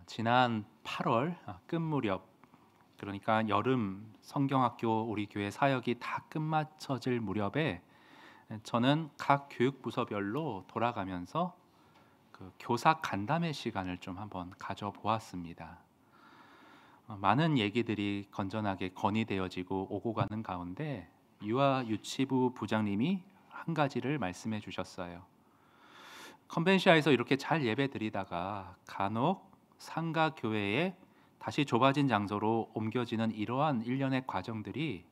지난 8월 끝 무렵, 그러니까 여름 성경학교 우리 교회 사역이 다 끝마쳐질 무렵에 저는 각 교육부서별로 돌아가면서 그 교사 간담회 시간을 좀 한번 가져보았습니다. 많은 얘기들이 건전하게 건의되어지고 오고 가는 가운데 유아 유치부 부장님이 한 가지를 말씀해 주셨어요. 컨벤시아에서 이렇게 잘 예배 드리다가 간혹 상가 교회에 다시 좁아진 장소로 옮겨지는 이러한 일련의 과정들이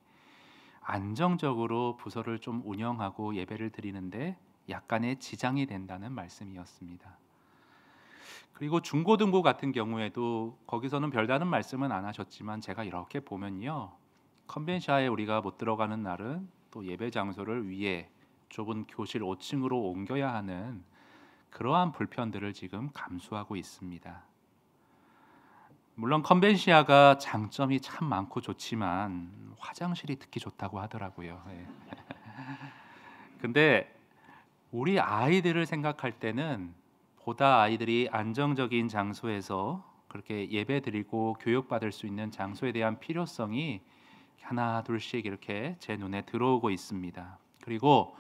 안정적으로 부서를 좀 운영하고 예배를 드리는데 약간의 지장이 된다는 말씀이었습니다. 그리고 중고등부 같은 경우에도 거기서는 별다른 말씀은 안 하셨지만 제가 이렇게 보면요, 컨벤시아에 우리가 못 들어가는 날은 또 예배 장소를 위에 좁은 교실 5층으로 옮겨야 하는 그러한 불편들을 지금 감수하고 있습니다. 물론 컨벤시아가 장점이 참 많고 좋지만 화장실이 특히 좋다고 하더라고요. 예. 근데 우리 아이들을 생각할 때는 보다 아이들이 안정적인 장소에서 그렇게 예배드리고 교육받을 수 있는 장소에 대한 필요성이 하나 둘씩 이렇게 제 눈에 들어오고 있습니다. 그리고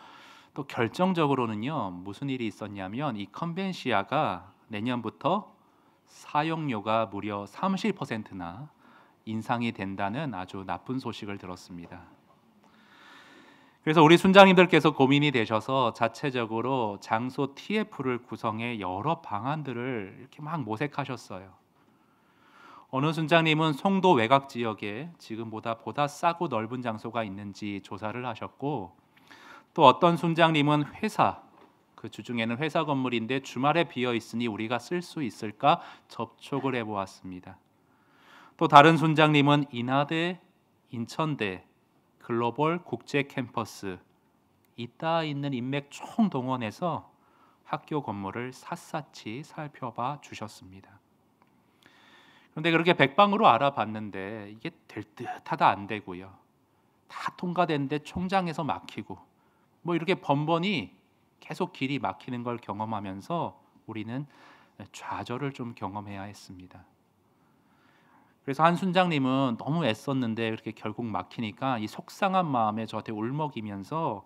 또 결정적으로는요, 무슨 일이 있었냐면 이 컨벤시아가 내년부터 사용료가 무려 30%나 인상이 된다는 아주 나쁜 소식을 들었습니다. 그래서 우리 순장님들께서 고민이 되셔서 자체적으로 장소 TF를 구성해 여러 방안들을 이렇게 막 모색하셨어요. 어느 순장님은 송도 외곽 지역에 지금보다 싸고 넓은 장소가 있는지 조사를 하셨고, 또 어떤 순장님은 회사, 그 주중에는 회사 건물인데 주말에 비어 있으니 우리가 쓸 수 있을까 접촉을 해보았습니다. 또 다른 순장님은 인하대, 인천대, 글로벌 국제 캠퍼스 이따 있는 인맥 총동원해서 학교 건물을 샅샅이 살펴봐 주셨습니다. 그런데 그렇게 백방으로 알아봤는데 이게 될 듯하다 안 되고요. 다 통과됐는데 총장에서 막히고 뭐 이렇게 번번이 계속 길이 막히는 걸 경험하면서 우리는 좌절을 좀 경험해야 했습니다. 그래서 한 순장님은 너무 애썼는데 이렇게 결국 막히니까 이 속상한 마음에 저한테 울먹이면서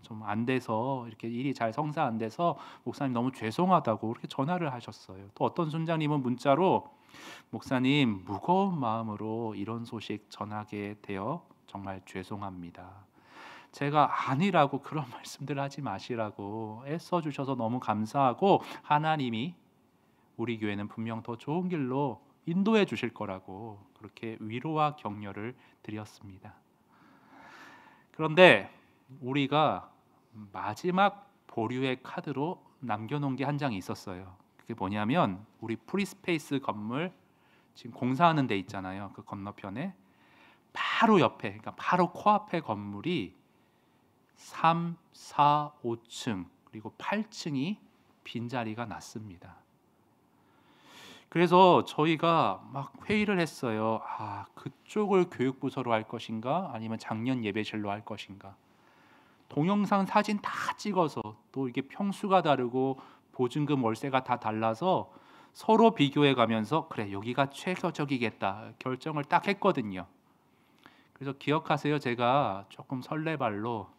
좀 안 돼서 이렇게 일이 잘 성사 안 돼서 목사님 너무 죄송하다고 이렇게 전화를 하셨어요. 또 어떤 순장님은 문자로 목사님 무거운 마음으로 이런 소식 전하게 되어 정말 죄송합니다. 제가 아니라고 그런 말씀들 하지 마시라고 애써 주셔서 너무 감사하고 하나님이 우리 교회는 분명 더 좋은 길로 인도해 주실 거라고 그렇게 위로와 격려를 드렸습니다. 그런데 우리가 마지막 보류의 카드로 남겨놓은 게 한 장이 있었어요. 그게 뭐냐면 우리 프리스페이스 건물 지금 공사하는 데 있잖아요. 그 건너편에 바로 옆에, 그러니까 바로 코앞에 건물이 3, 4, 5층 그리고 8층이 빈자리가 났습니다. 그래서 저희가 막 회의를 했어요. 그쪽을 교육부서로 할 것인가 아니면 작년 예배실로 할 것인가. 동영상 사진 다 찍어서 또 이게 평수가 다르고 보증금 월세가 다 달라서 서로 비교해 가면서 그래 여기가 최저적이겠다 결정을 딱 했거든요. 그래서 기억하세요. 제가 조금 설레발로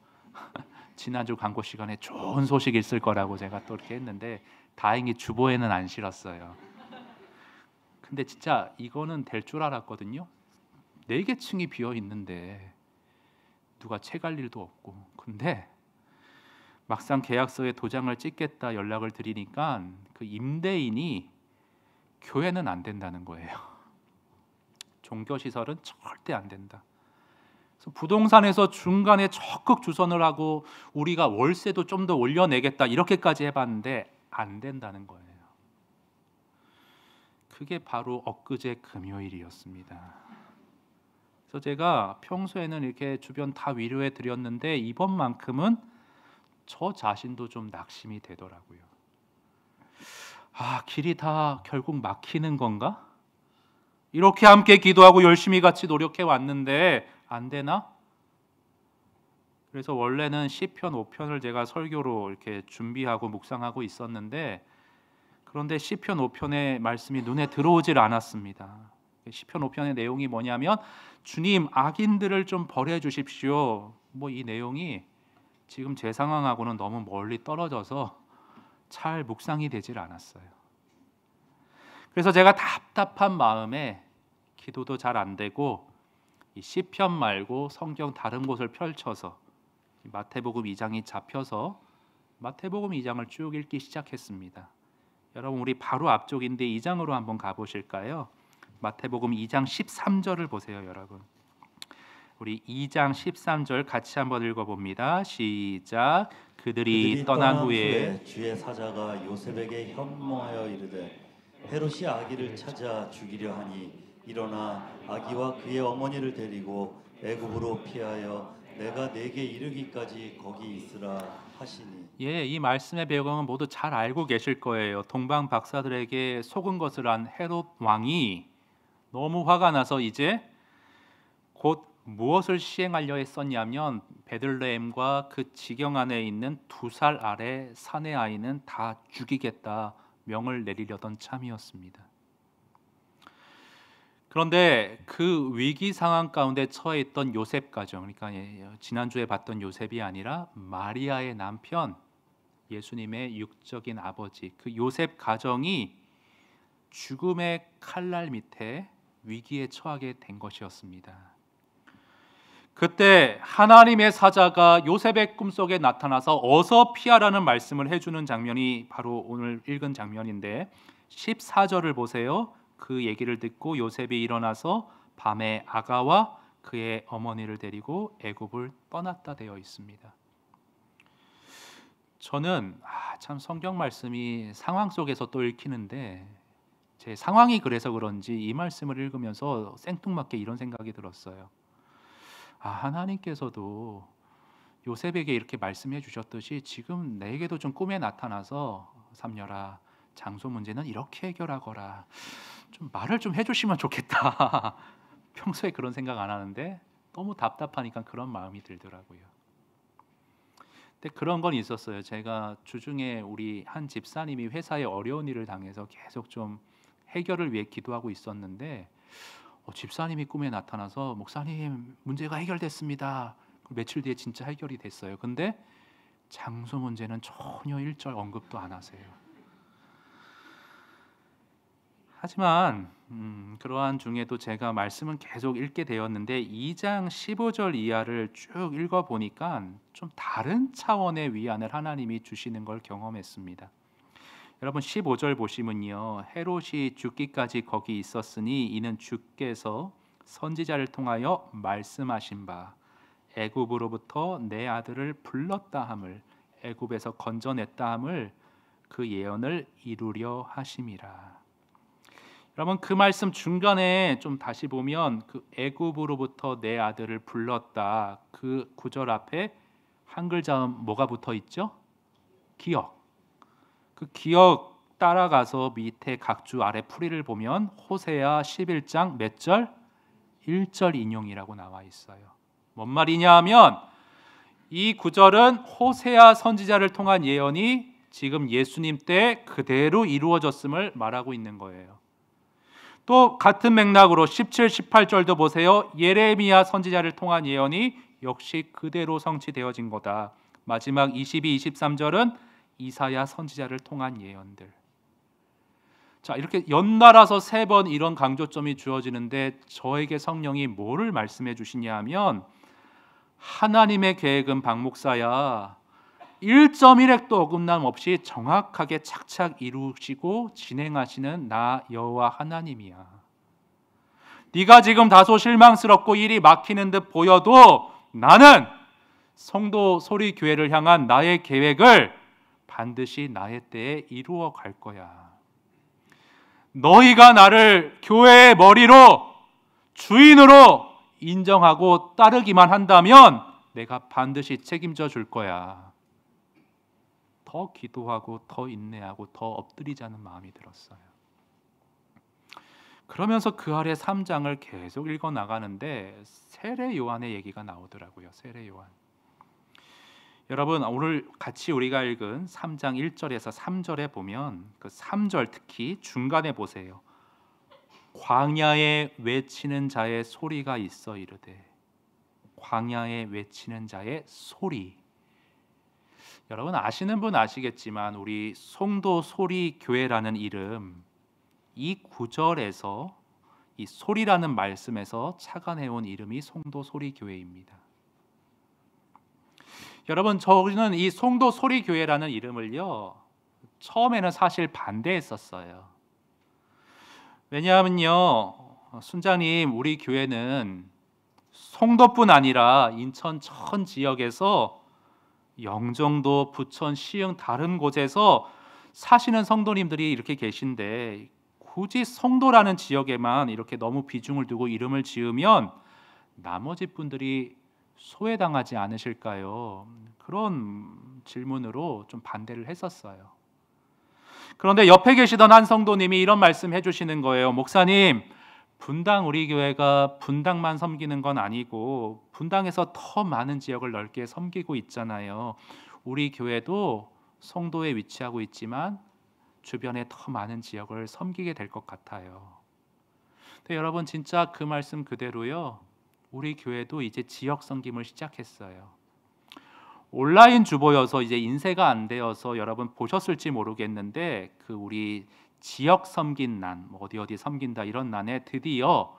지난주 광고 시간에 좋은 소식 있을 거라고 제가 또 이렇게 했는데 다행히 주보에는 안 실었어요. 근데 진짜 이거는 될 줄 알았거든요. 4개 층이 비어 있는데 누가 채갈 일도 없고. 근데 막상 계약서에 도장을 찍겠다 연락을 드리니까 그 임대인이 교회는 안 된다는 거예요. 종교시설은 절대 안 된다. 그래서 부동산에서 중간에 적극 주선을 하고 우리가 월세도 좀 더 올려내겠다 이렇게까지 해봤는데 안 된다는 거예요. 그게 바로 엊그제 금요일이었습니다. 그래서 제가 평소에는 이렇게 주변 다 위로해 드렸는데 이번만큼은 저 자신도 좀 낙심이 되더라고요. 길이 다 결국 막히는 건가? 이렇게 함께 기도하고 열심히 같이 노력해 왔는데 안 되나? 그래서 원래는 시편 5편을 제가 설교로 이렇게 준비하고 묵상하고 있었는데 그런데 시편 5편의 말씀이 눈에 들어오질 않았습니다. 시편 5편의 내용이 뭐냐면 주님 악인들을 좀 벌해 주십시오. 뭐 이 내용이 지금 제 상황하고는 너무 멀리 떨어져서 잘 묵상이 되질 않았어요. 그래서 제가 답답한 마음에 기도도 잘 안 되고 이 시편 말고 성경 다른 곳을 펼쳐서 마태복음 2장이 잡혀서 마태복음 2장을 쭉 읽기 시작했습니다. 여러분 우리 바로 앞쪽인데 2장으로 한번 가보실까요? 마태복음 2장 13절을 보세요, 여러분. 우리 2장 13절 같이 한번 읽어봅니다. 시작. 그들이 떠난 후에 주의 사자가 요셉에게 현몽하여 이르되 헤롯이 아기를 찾아 죽이려 하니 일어나 아기와 그의 어머니를 데리고 애굽으로 피하여 내가 네게 이르기까지 거기 있으라 하시니. 예, 이 말씀의 배경은 모두 잘 알고 계실 거예요. 동방 박사들에게 속은 것을 한 헤롯 왕이 너무 화가 나서 이제 곧 무엇을 시행하려 했었냐면 베들레헴과 그 지경 안에 있는 2살 아래 사내 아이는 다 죽이겠다 명을 내리려던 참이었습니다. 그런데 그 위기 상황 가운데 처해 있던 요셉 가정, 그러니까 지난주에 봤던 요셉이 아니라 마리아의 남편, 예수님의 육적인 아버지, 그 요셉 가정이 죽음의 칼날 밑에 위기에 처하게 된 것이었습니다. 그때 하나님의 사자가 요셉의 꿈속에 나타나서 어서 피하라는 말씀을 해주는 장면이 바로 오늘 읽은 장면인데 14절을 보세요. 그 얘기를 듣고 요셉이 일어나서 밤에 아가와 그의 어머니를 데리고 애굽을 떠났다 되어 있습니다. 저는 참 성경 말씀이 상황 속에서 또 읽히는데 제 상황이 그래서 그런지 이 말씀을 읽으면서 생뚱맞게 이런 생각이 들었어요. 하나님께서도 요셉에게 이렇게 말씀해 주셨듯이 지금 내게도 좀 꿈에 나타나서 삼녀라 장소 문제는 이렇게 해결하거라 좀 말을 좀 해주시면 좋겠다. 평소에 그런 생각 안 하는데 너무 답답하니까 그런 마음이 들더라고요. 근데 그런 건 있었어요. 제가 주중에 우리 한 집사님이 회사에 어려운 일을 당해서 계속 좀 해결을 위해 기도하고 있었는데 집사님이 꿈에 나타나서 목사님 문제가 해결됐습니다. 며칠 뒤에 진짜 해결이 됐어요. 근데 장소 문제는 전혀 일절 언급도 안 하세요. 하지만 그러한 중에도 제가 말씀은 계속 읽게 되었는데 2장 15절 이하를 쭉 읽어보니까 좀 다른 차원의 위안을 하나님이 주시는 걸 경험했습니다. 여러분 15절 보시면요, 헤롯이 죽기까지 거기 있었으니 이는 주께서 선지자를 통하여 말씀하신 바 애굽으로부터 내 아들을 불렀다 함을, 애굽에서 건져냈다 함을 그 예언을 이루려 하심이라. 여러분 그 말씀 중간에 좀 다시 보면 그 애굽으로부터 내 아들을 불렀다, 그 구절 앞에 한 글자 뭐가 붙어 있죠? 기억. 그 기억 따라가서 밑에 각주 아래 풀이를 보면 호세아 11장 몇 절? 1절 인용이라고 나와 있어요. 뭔 말이냐 하면 이 구절은 호세아 선지자를 통한 예언이 지금 예수님 때 그대로 이루어졌음을 말하고 있는 거예요. 또 같은 맥락으로 17, 18절도 보세요. 예레미야 선지자를 통한 예언이 역시 그대로 성취되어진 거다. 마지막 22, 23절은 이사야 선지자를 통한 예언들. 자, 이렇게 연달아서 3번 이런 강조점이 주어지는데 저에게 성령이 뭐를 말씀해 주시냐 하면 하나님의 계획은 박 목사야 1.1획도 어긋남 없이 정확하게 착착 이루시고 진행하시는 나 여호와 하나님이야. 네가 지금 다소 실망스럽고 일이 막히는 듯 보여도 나는 성도 소리 교회를 향한 나의 계획을 반드시 나의 때에 이루어 갈 거야. 너희가 나를 교회의 머리로 주인으로 인정하고 따르기만 한다면 내가 반드시 책임져 줄 거야. 더 기도하고 더 인내하고 더 엎드리자는 마음이 들었어요. 그러면서 그 아래 3장을 계속 읽어 나가는데 세례 요한의 얘기가 나오더라고요. 세례 요한. 여러분, 오늘 같이 우리가 읽은 3장 1절에서 3절에 보면 그 3절 특히 중간에 보세요. 광야에 외치는 자의 소리가 있어 이르되. 광야에 외치는 자의 소리. 여러분 아시는 분 아시겠지만 우리 송도 소리 교회라는 이름, 이 구절에서 이 소리라는 말씀에서 착안해온 이름이 송도 소리 교회입니다. 여러분, 저는 이 송도 소리 교회라는 이름을요, 처음에는 사실 반대했었어요. 왜냐하면요, 순자님, 우리 교회는 송도뿐 아니라 인천 천 지역에서 영종도, 부천, 시흥 다른 곳에서 사시는 성도님들이 이렇게 계신데 굳이 송도라는 지역에만 이렇게 너무 비중을 두고 이름을 지으면 나머지 분들이 소외당하지 않으실까요? 그런 질문으로 좀 반대를 했었어요. 그런데 옆에 계시던 한 성도님이 이런 말씀 해주시는 거예요. 목사님, 분당 우리 교회가 분당만 섬기는 건 아니고 분당에서 더 많은 지역을 넓게 섬기고 있잖아요. 우리 교회도 송도에 위치하고 있지만 주변에 더 많은 지역을 섬기게 될 것 같아요. 근데 여러분 진짜 그 말씀 그대로요. 우리 교회도 이제 지역 섬김을 시작했어요. 온라인 주보여서 이제 인쇄가 안 되어서 여러분 보셨을지 모르겠는데 그 우리 지역 섬긴 난, 어디 섬긴다 이런 난에 드디어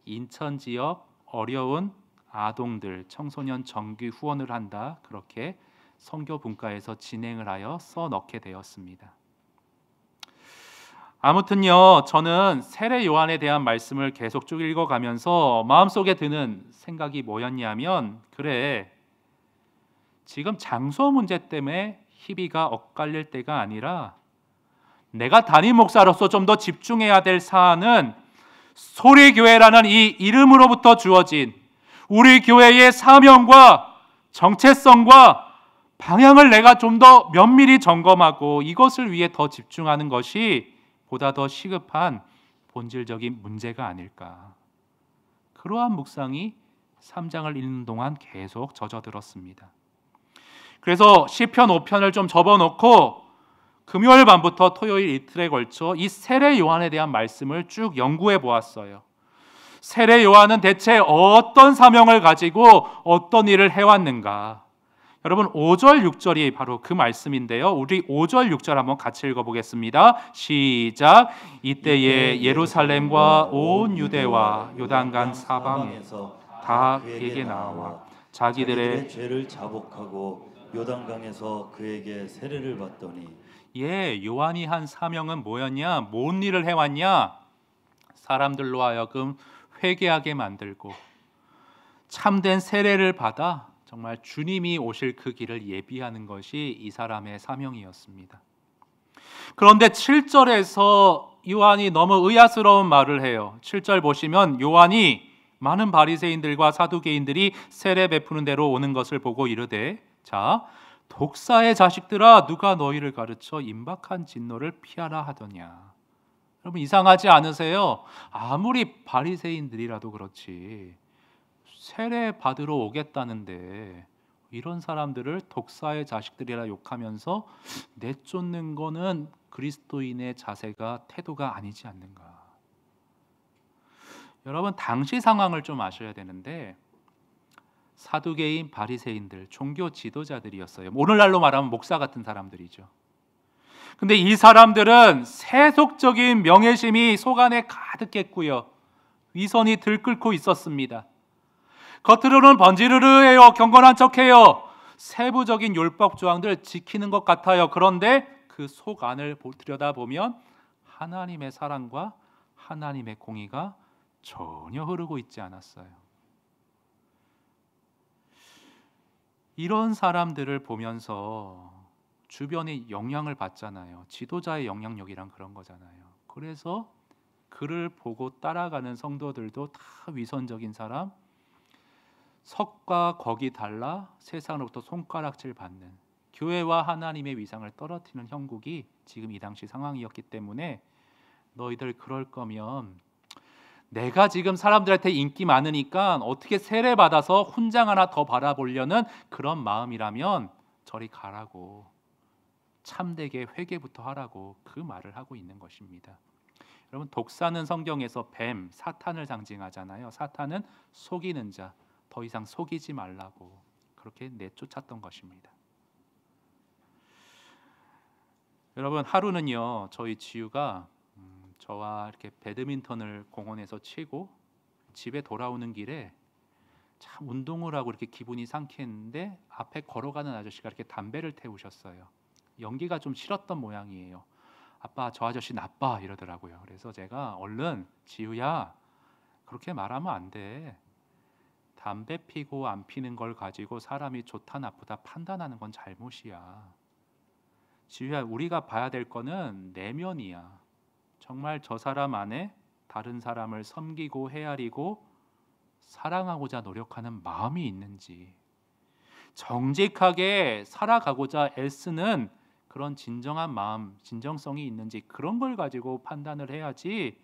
인천 지역 어려운 아동들, 청소년 정기 후원을 한다 그렇게 선교 분과에서 진행을 하여 써 넣게 되었습니다. 아무튼요, 저는 세례 요한에 대한 말씀을 계속 쭉 읽어가면서 마음속에 드는 생각이 뭐였냐면, 그래, 지금 장소 문제 때문에 희비가 엇갈릴 때가 아니라 내가 담임 목사로서 좀 더 집중해야 될 사안은 소리교회라는 이 이름으로부터 주어진 우리 교회의 사명과 정체성과 방향을 내가 좀 더 면밀히 점검하고 이것을 위해 더 집중하는 것이 보다 더 시급한 본질적인 문제가 아닐까. 그러한 묵상이 3장을 읽는 동안 계속 젖어들었습니다. 그래서 시편 5편을 좀 접어놓고 금요일 밤부터 토요일 이틀에 걸쳐 이 세례 요한에 대한 말씀을 쭉 연구해 보았어요. 세례 요한은 대체 어떤 사명을 가지고 어떤 일을 해왔는가. 여러분 5절 6절이 바로 그 말씀인데요. 우리 5절 6절 한번 같이 읽어보겠습니다. 시작. 이때에 예루살렘과 온 유대와 요단강 사방에서 다 그에게 나와 자기들의 죄를 자복하고 요단강에서 그에게 세례를 받더니. 요한이 한 사명은 뭐였냐? 뭔 일을 해왔냐? 사람들로 하여금 회개하게 만들고 참된 세례를 받아 정말 주님이 오실 그 길을 예비하는 것이 이 사람의 사명이었습니다. 그런데 7절에서 요한이 너무 의아스러운 말을 해요. 7절 보시면 요한이 많은 바리새인들과 사두개인들이 세례 베푸는 대로 오는 것을 보고 이르되, 자, 독사의 자식들아, 누가 너희를 가르쳐 임박한 진노를 피하라 하더냐. 여러분 이상하지 않으세요? 아무리 바리새인들이라도 그렇지 세례 받으러 오겠다는데 이런 사람들을 독사의 자식들이라 욕하면서 내쫓는 거는 그리스도인의 자세가, 태도가 아니지 않는가. 여러분 당시 상황을 좀 아셔야 되는데 사두개인, 바리새인들, 종교 지도자들이었어요. 오늘날로 말하면 목사 같은 사람들이죠. 근데 이 사람들은 세속적인 명예심이 속 안에 가득했고요. 위선이 들끓고 있었습니다. 겉으로는 번지르르해요. 경건한 척해요. 세부적인 율법 조항들 지키는 것 같아요. 그런데 그 속 안을 들여다보면 하나님의 사랑과 하나님의 공의가 전혀 흐르고 있지 않았어요. 이런 사람들을 보면서 주변이 영향을 받잖아요. 지도자의 영향력이란 그런 거잖아요. 그래서 그를 보고 따라가는 성도들도 다 위선적인 사람, 석과 거기 달라 세상으로부터 손가락질 받는, 교회와 하나님의 위상을 떨어뜨리는 형국이 지금 이 당시 상황이었기 때문에 너희들 그럴 거면 내가 지금 사람들한테 인기 많으니까 어떻게 세례 받아서 훈장 하나 더 받아보려는 그런 마음이라면 저리 가라고, 참되게 회개부터 하라고 그 말을 하고 있는 것입니다. 여러분, 독사는 성경에서 뱀, 사탄을 상징하잖아요. 사탄은 속이는 자, 더 이상 속이지 말라고 그렇게 내쫓았던 것입니다. 여러분, 하루는요, 저희 지우가 저와 이렇게 배드민턴을 공원에서 치고 집에 돌아오는 길에 참 운동을 하고 이렇게 기분이 상쾌했는데 앞에 걸어가는 아저씨가 이렇게 담배를 태우셨어요. 연기가 좀 싫었던 모양이에요. 아빠, 저 아저씨 나빠 이러더라고요. 그래서 제가 얼른 지우야, 그렇게 말하면 안 돼. 담배 피고 안 피는 걸 가지고 사람이 좋다 나쁘다 판단하는 건 잘못이야. 지우야, 우리가 봐야 될 거는 내면이야. 정말 저 사람 안에 다른 사람을 섬기고 헤아리고 사랑하고자 노력하는 마음이 있는지, 정직하게 살아가고자 애쓰는 그런 진정한 마음, 진정성이 있는지, 그런 걸 가지고 판단을 해야지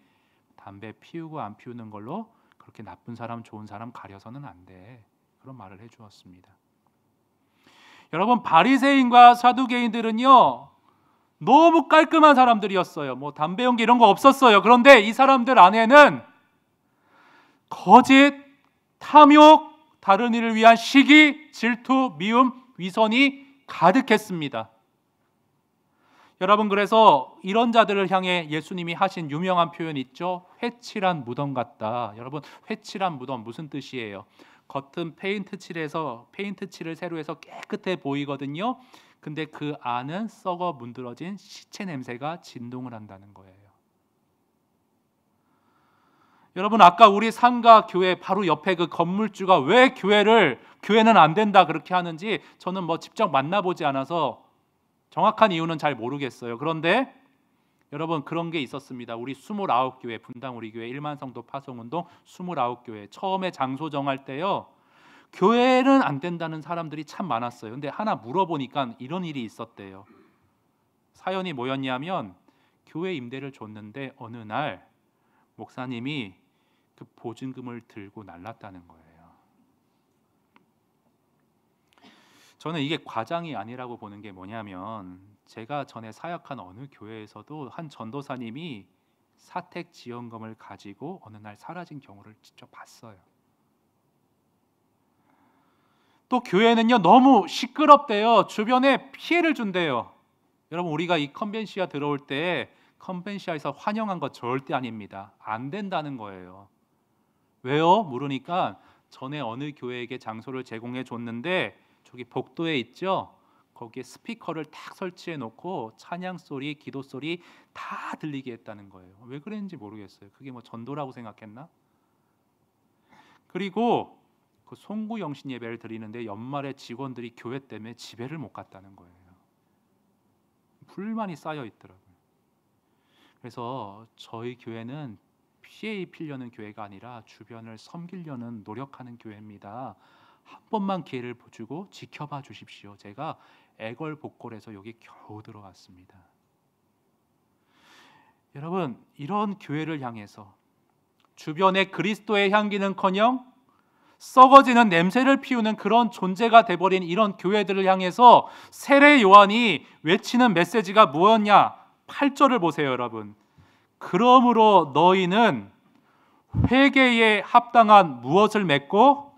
담배 피우고 안 피우는 걸로 그렇게 나쁜 사람 좋은 사람 가려서는 안 돼. 그런 말을 해주었습니다. 여러분, 바리새인과 사두개인들은요 너무 깔끔한 사람들이었어요. 뭐 담배 연기 이런 거 없었어요. 그런데 이 사람들 안에는 거짓, 탐욕, 다른 이를 위한 시기, 질투, 미움, 위선이 가득했습니다. 여러분, 그래서 이런 자들을 향해 예수님이 하신 유명한 표현 있죠? 회칠한 무덤 같다. 여러분, 회칠한 무덤 무슨 뜻이에요? 겉은 페인트 칠을 새로 해서 깨끗해 보이거든요. 근데 그 안은 썩어 문드러진 시체 냄새가 진동을 한다는 거예요. 여러분, 아까 우리 상가 교회 바로 옆에 그 건물주가 왜 교회는 안 된다 그렇게 하는지 저는 뭐 직접 만나보지 않아서 정확한 이유는 잘 모르겠어요. 그런데 여러분, 그런 게 있었습니다. 우리 29교회, 분당 우리 교회 1만 성도 파송운동 29교회 처음에 장소 정할 때요, 교회는 안 된다는 사람들이 참 많았어요. 근데 하나 물어보니까 이런 일이 있었대요. 사연이 뭐였냐면, 교회 임대를 줬는데 어느 날 목사님이 그 보증금을 들고 날랐다는 거예요. 저는 이게 과장이 아니라고 보는 게 뭐냐면, 제가 전에 사역한 어느 교회에서도 한 전도사님이 사택 지원금을 가지고 어느 날 사라진 경우를 직접 봤어요. 또 교회는요 너무 시끄럽대요. 주변에 피해를 준대요. 여러분, 우리가 이 컨벤시아 들어올 때 컨벤시아에서 환영한 거 절대 아닙니다. 안 된다는 거예요. 왜요? 물으니까 전에 어느 교회에게 장소를 제공해 줬는데 저기 복도에 있죠? 거기에 스피커를 딱 설치해 놓고 찬양 소리, 기도 소리 다 들리게 했다는 거예요. 왜 그랬는지 모르겠어요. 그게 뭐 전도라고 생각했나? 그리고 그 송구 영신 예배를 드리는데 연말에 직원들이 교회 때문에 집에를 못 갔다는 거예요. 불만이 쌓여 있더라고요. 그래서 저희 교회는 피해 입히려는 교회가 아니라 주변을 섬기려는 노력하는 교회입니다. 한 번만 기회를 주고 지켜봐 주십시오. 제가 애걸복걸해서 여기 겨우 들어왔습니다. 여러분, 이런 교회를 향해서 주변에 그리스도의 향기는커녕 썩어지는 냄새를 피우는 그런 존재가 돼버린 이런 교회들을 향해서 세례 요한이 외치는 메시지가 뭐였냐? 8절을 보세요, 여러분. 그러므로 너희는 회개에 합당한 무엇을 맺고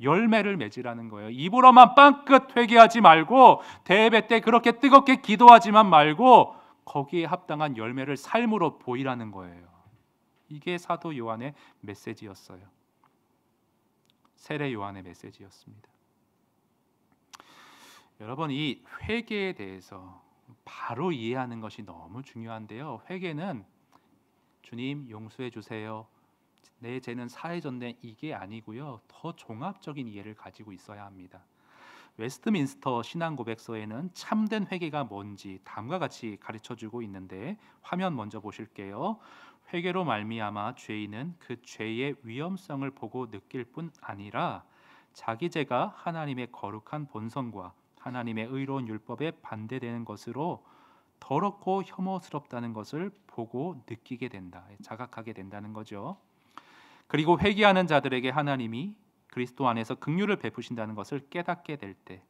열매를 맺으라는 거예요. 입으로만 빵긋 회개하지 말고, 대예배 때 그렇게 뜨겁게 기도하지만 말고 거기에 합당한 열매를 삶으로 보이라는 거예요. 이게 사도 요한의 메시지였어요. 세례 요한의 메시지였습니다. 여러분, 이 회개에 대해서 바로 이해하는 것이 너무 중요한데요. 회개는 주님 용서해 주세요, 내 죄는 사해졌네, 이게 아니고요. 더 종합적인 이해를 가지고 있어야 합니다. 웨스트민스터 신앙고백서에는 참된 회개가 뭔지 다음과 같이 가르쳐주고 있는데, 화면 먼저 보실게요. 회개로 말미암아 죄인은 그 죄의 위험성을 보고 느낄 뿐 아니라 자기 죄가 하나님의 거룩한 본성과 하나님의 의로운 율법에 반대되는 것으로 더럽고 혐오스럽다는 것을 보고 느끼게 된다, 자각하게 된다는 거죠. 그리고 회개하는 자들에게 하나님이 그리스도 안에서 긍휼을 베푸신다는 것을 깨닫게 될 때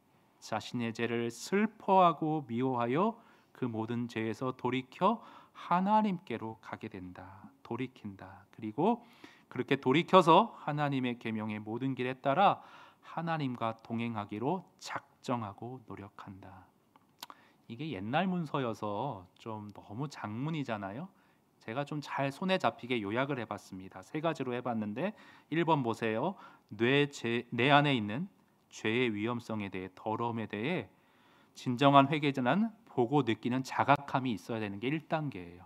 자신의 죄를 슬퍼하고 미워하여 그 모든 죄에서 돌이켜 하나님께로 가게 된다. 돌이킨다. 그리고 그렇게 돌이켜서 하나님의 계명의 모든 길에 따라 하나님과 동행하기로 작정하고 노력한다. 이게 옛날 문서여서 좀 너무 장문이잖아요. 제가 좀 잘 손에 잡히게 요약을 해봤습니다. 세 가지로 해봤는데 1번 보세요. 내 안에 있는 죄의 위험성에 대해, 더러움에 대해 진정한 회개자는 보고 느끼는 자각함이 있어야 되는 게 1단계예요.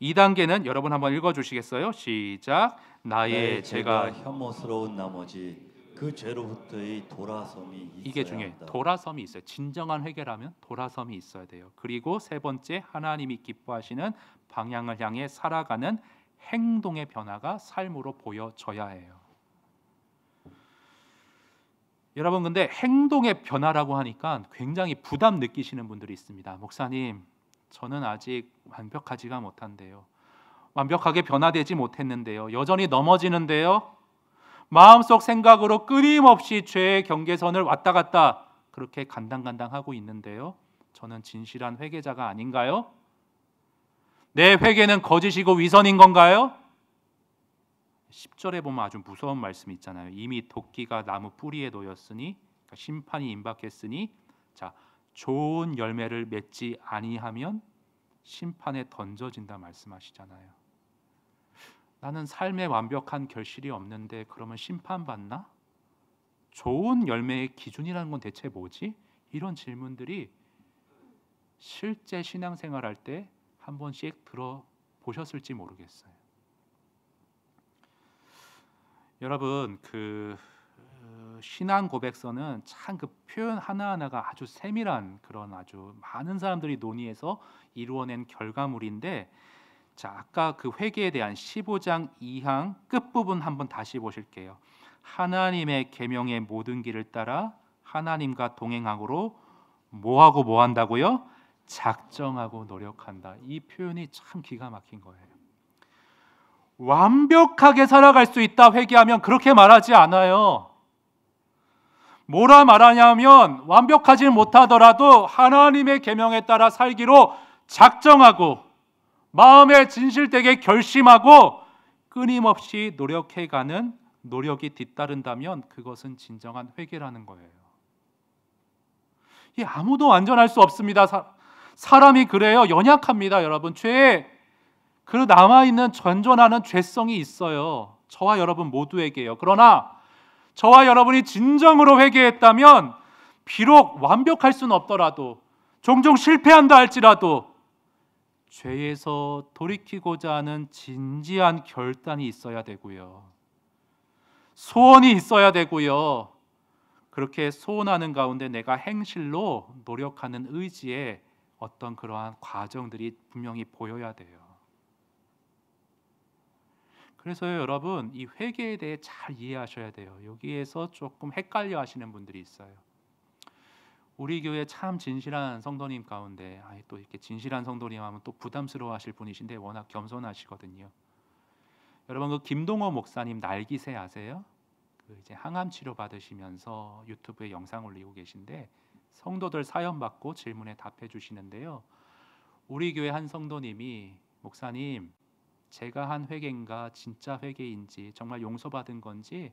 2단계는 여러분 한번 읽어주시겠어요? 시작. 나의 죄가 혐오스러운 나머지 그 죄로부터의 돌아섬이 이게 있어야 중요해요. 한다. 돌아섬이 있어요. 진정한 회개라면 돌아섬이 있어야 돼요. 그리고 세 번째, 하나님이 기뻐하시는 방향을 향해 살아가는 행동의 변화가 삶으로 보여져야 해요. 여러분, 근데 행동의 변화라고 하니까 굉장히 부담 느끼시는 분들이 있습니다. 목사님, 저는 아직 완벽하지가 못한데요. 완벽하게 변화되지 못했는데요. 여전히 넘어지는데요. 마음속 생각으로 끊임없이 죄의 경계선을 왔다 갔다 그렇게 간당간당하고 있는데요. 저는 진실한 회개자가 아닌가요? 내 회개는 거짓이고 위선인 건가요? 10절에 보면 아주 무서운 말씀이 있잖아요. 이미 도끼가 나무 뿌리에 놓였으니, 그러니까 심판이 임박했으니, 자, 좋은 열매를 맺지 아니하면 심판에 던져진다 말씀하시잖아요. 나는 삶에 완벽한 결실이 없는데 그러면 심판받나? 좋은 열매의 기준이라는 건 대체 뭐지? 이런 질문들이 실제 신앙생활할 때 한 번씩 들어보셨을지 모르겠어요. 여러분, 신앙 고백서는 참 그 표현 하나하나가 아주 세밀한 그런 아주 많은 사람들이 논의해서 이루어낸 결과물인데, 자, 아까 그 회개에 대한 15장 2항 끝부분 한번 다시 보실게요. 하나님의 계명의 모든 길을 따라 하나님과 동행하고로 뭐하고 뭐 한다고요? 작정하고 노력한다. 이 표현이 참 기가 막힌 거예요. 완벽하게 살아갈 수 있다 회개하면 그렇게 말하지 않아요. 뭐라 말하냐면 완벽하지 못하더라도 하나님의 계명에 따라 살기로 작정하고 마음에 진실되게 결심하고 끊임없이 노력해가는 노력이 뒤따른다면 그것은 진정한 회개라는 거예요. 이 아무도 완전할 수 없습니다. 사람이 그래요. 연약합니다, 여러분. 죄에 그 남아있는 전존하는 죄성이 있어요. 저와 여러분 모두에게요. 그러나 저와 여러분이 진정으로 회개했다면 비록 완벽할 수는 없더라도 종종 실패한다 할지라도 죄에서 돌이키고자 하는 진지한 결단이 있어야 되고요. 소원이 있어야 되고요. 그렇게 소원하는 가운데 내가 행실로 노력하는 의지에 어떤 그러한 과정들이 분명히 보여야 돼요. 그래서요, 여러분, 이 회개에 대해 잘 이해하셔야 돼요. 여기에서 조금 헷갈려 하시는 분들이 있어요. 우리 교회 참 진실한 성도님 가운데 또 이렇게 진실한 성도님 하면 또 부담스러워 하실 분이신데 워낙 겸손하시거든요. 여러분, 그 김동호 목사님 날기새 아세요? 그 이제 항암 치료 받으시면서 유튜브에 영상 올리고 계신데 성도들 사연 받고 질문에 답해 주시는데요. 우리 교회 한 성도님이 목사님, 제가 한 회개인가 진짜 회개인지 정말 용서받은 건지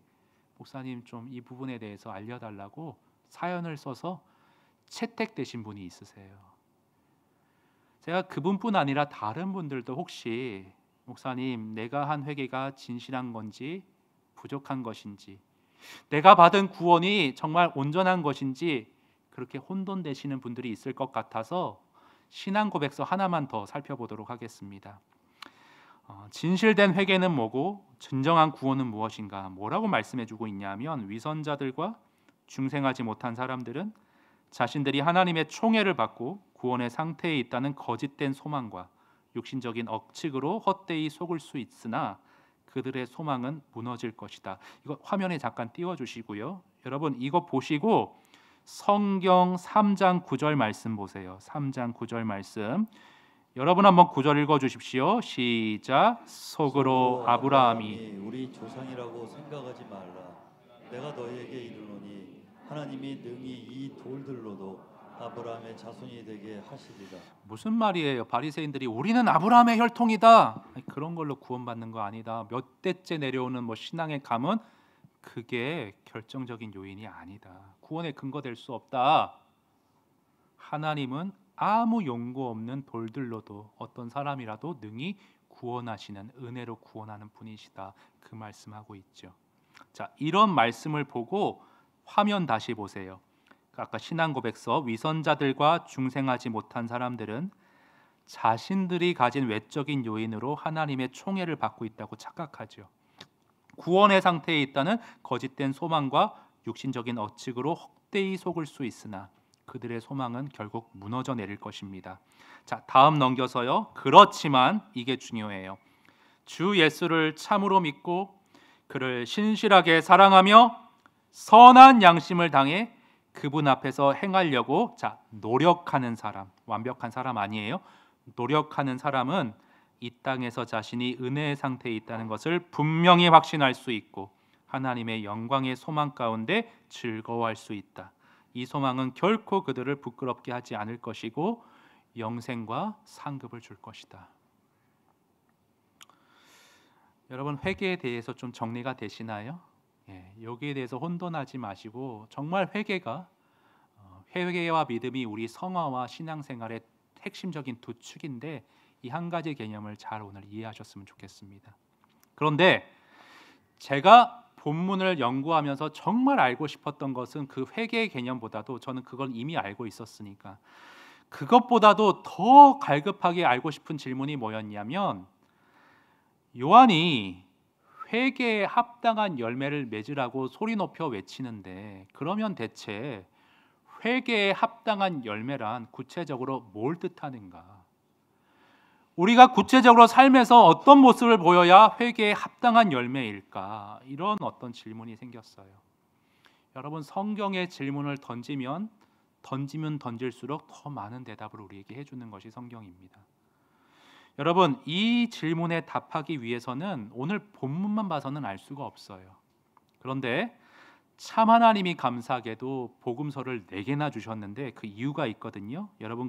목사님 좀 이 부분에 대해서 알려달라고 사연을 써서 채택되신 분이 있으세요. 제가 그분뿐 아니라 다른 분들도 혹시 목사님, 내가 한 회개가 진실한 건지 부족한 것인지, 내가 받은 구원이 정말 온전한 것인지 그렇게 혼돈되시는 분들이 있을 것 같아서 신앙 고백서 하나만 더 살펴보도록 하겠습니다. 진실된 회개는 뭐고 진정한 구원은 무엇인가? 뭐라고 말씀해주고 있냐면, 위선자들과 중생하지 못한 사람들은 자신들이 하나님의 총애를 받고 구원의 상태에 있다는 거짓된 소망과 육신적인 억측으로 헛되이 속을 수 있으나 그들의 소망은 무너질 것이다. 이거 화면에 잠깐 띄워주시고요. 여러분, 이거 보시고 성경 3장 9절 말씀 보세요. 3장 9절 말씀. 여러분 한번 9절 읽어주십시오. 시작. 속으로 아브라함이 우리 조상이라고 생각하지 말라. 내가 너희에게 이르노니 하나님이 능히 이 돌들로도 아브라함의 자손이 되게 하시리라. 무슨 말이에요? 바리새인들이 우리는 아브라함의 혈통이다. 아니, 그런 걸로 구원받는 거 아니다. 몇 대째 내려오는 뭐 신앙의 감은 그게 결정적인 요인이 아니다. 구원의 근거 될 수 없다. 하나님은 아무 용고 없는 돌들로도 어떤 사람이라도 능히 구원하시는 은혜로 구원하는 분이시다. 그 말씀하고 있죠. 자, 이런 말씀을 보고 화면 다시 보세요. 아까 신앙고백서 위선자들과 중생하지 못한 사람들은 자신들이 가진 외적인 요인으로 하나님의 총애를 받고 있다고 착각하죠. 구원의 상태에 있다는 거짓된 소망과 육신적인 억측으로 헛되이 속을 수 있으나 그들의 소망은 결국 무너져 내릴 것입니다. 자, 다음 넘겨서요. 그렇지만 이게 중요해요. 주 예수를 참으로 믿고 그를 신실하게 사랑하며 선한 양심을 당해 그분 앞에서 행하려고 노력하는 사람, 완벽한 사람 아니에요. 노력하는 사람은 이 땅에서 자신이 은혜의 상태에 있다는 것을 분명히 확신할 수 있고 하나님의 영광의 소망 가운데 즐거워할 수 있다. 이 소망은 결코 그들을 부끄럽게 하지 않을 것이고 영생과 상급을 줄 것이다. 여러분, 회개에 대해서 좀 정리가 되시나요? 여기에 대해서 혼돈하지 마시고 정말 회개와 믿음이 우리 성화와 신앙생활의 핵심적인 두 축인데 이 한 가지 개념을 잘 오늘 이해하셨으면 좋겠습니다. 그런데 제가 본문을 연구하면서 정말 알고 싶었던 것은 그 회개의 개념보다도 저는 그걸 이미 알고 있었으니까 그것보다도 더 갈급하게 알고 싶은 질문이 뭐였냐면 요한이 회개에 합당한 열매를 맺으라고 소리 높여 외치는데 그러면 대체 회개에 합당한 열매란 구체적으로 뭘 뜻하는가? 우리가 구체적으로 삶에서 어떤 모습을 보여야 회개에 합당한 열매일까? 이런 어떤 질문이 생겼어요. 여러분, 성경의 질문을 던지면 던질수록 더 많은 대답을 우리에게 해주는 것이 성경입니다. 여러분, 이 질문에 답하기 위해서는 오늘 본문만 봐서는 알 수가 없어요. 그런데 참 하나님이 감사하게도 복음서를 4개나 주셨는데 그 이유가 있거든요. 여러분,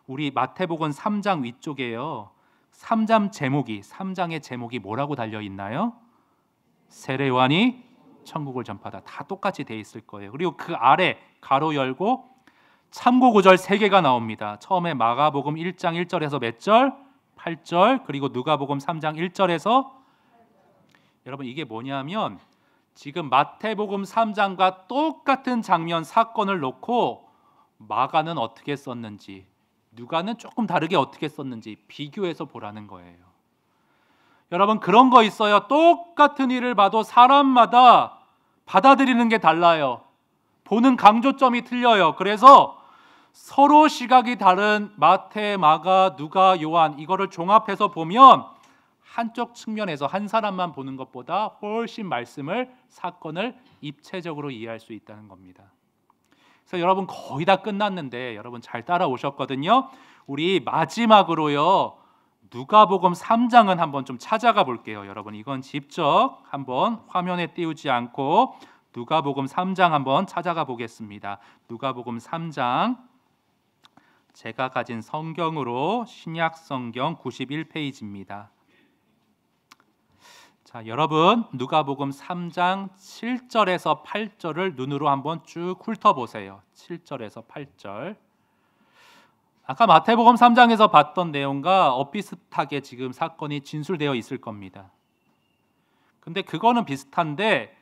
우리 마태복음 3장 위쪽에요. 3장의 제목이 뭐라고 달려 있나요? 세례 요한이 천국을 전파하다. 다 똑같이 돼 있을 거예요. 그리고 그 아래 가로 열고 참고 구절 3개가 나옵니다. 처음에 마가복음 1장 1절에서 몇 절? 8절. 그리고 누가복음 3장 1절에서 여러분, 이게 뭐냐면 지금 마태복음 3장과 똑같은 장면 사건을 놓고 마가는 어떻게 썼는지 누가는 조금 다르게 어떻게 썼는지 비교해서 보라는 거예요. 여러분, 그런 거 있어요. 똑같은 일을 봐도 사람마다 받아들이는 게 달라요. 보는 강조점이 틀려요. 그래서 서로 시각이 다른 마태, 마가, 누가, 요한 이거를 종합해서 보면 한쪽 측면에서 한 사람만 보는 것보다 훨씬 사건을 입체적으로 이해할 수 있다는 겁니다. 그래서 여러분, 거의 다 끝났는데 여러분 잘 따라오셨거든요. 우리 마지막으로요 누가복음 3장은 한번 좀 찾아가 볼게요. 여러분, 이건 직접 한번 화면에 띄우지 않고 누가복음 3장 한번 찾아가 보겠습니다. 누가복음 3장, 제가 가진 성경으로 신약 성경 91페이지입니다. 자, 여러분, 누가복음 3장 7절에서 8절을 눈으로 한번 쭉 훑어보세요. 7절에서 8절. 아까 마태복음 3장에서 봤던 내용과 엇비슷하게 지금 사건이 진술되어 있을 겁니다. 근데 그거는 비슷한데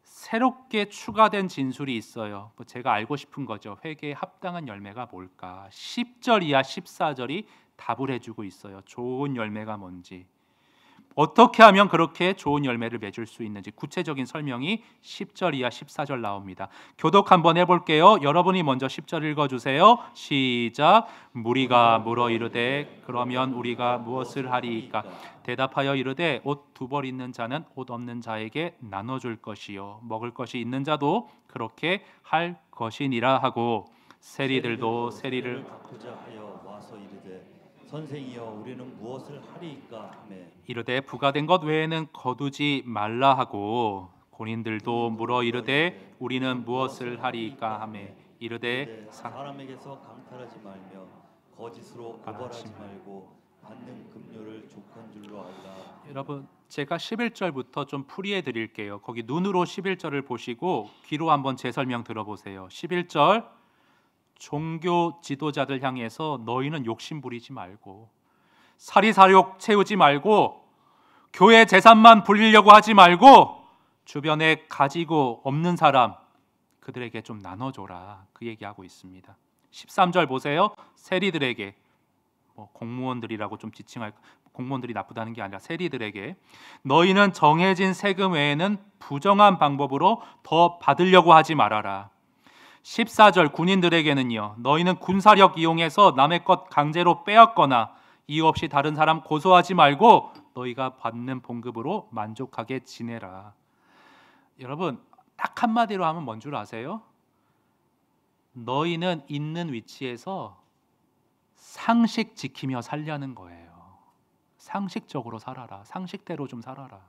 새롭게 추가된 진술이 있어요. 제가 알고 싶은 거죠. 회개에 합당한 열매가 뭘까? 10절 이하 14절이 답을 해주고 있어요. 좋은 열매가 뭔지, 어떻게 하면 그렇게 좋은 열매를 맺을 수 있는지 구체적인 설명이 10절 이하 14절 나옵니다. 교독 한번 해볼게요. 여러분이 먼저 10절 읽어주세요. 시작. 무리가 물어 이르되 그러면 우리가 무엇을 하리이까? 대답하여 이르되 옷 2벌 있는 자는 옷 없는 자에게 나눠줄 것이요 먹을 것이 있는 자도 그렇게 할 것이니라 하고 세리들도 세리를 갖고자 하여 와서 이르되 선생이여 우리는 무엇을 하리이까 하매 이르되 부가된 것 외에는 거두지 말라 하고 본인들도 물어 이르되 우리는 무엇을 하리이까 하매 이르되 사람에게서 강탈하지 말며 거짓으로 고발하지 말고 받는 급료를 족한 줄로 알라. 여러분 제가 11절부터 좀 풀이해 드릴게요. 거기 눈으로 11절을 보시고 귀로 한번 제 설명 들어보세요. 11절 종교 지도자들 향해서 너희는 욕심 부리지 말고 사리사욕 채우지 말고 교회 재산만 불리려고 하지 말고 주변에 가지고 없는 사람 그들에게 좀 나눠줘라 그 얘기하고 있습니다. 13절 보세요. 세리들에게 공무원들이라고 좀 지칭할 공무원들이 나쁘다는 게 아니라 세리들에게 너희는 정해진 세금 외에는 부정한 방법으로 더 받으려고 하지 말아라. 14절 군인들에게는요 너희는 군사력 이용해서 남의 것 강제로 빼앗거나 이유 없이 다른 사람 고소하지 말고 너희가 받는 봉급으로 만족하게 지내라. 여러분 딱 한마디로 하면 뭔 줄 아세요? 너희는 있는 위치에서 상식 지키며 살려는 거예요. 상식적으로 살아라. 상식대로 좀 살아라.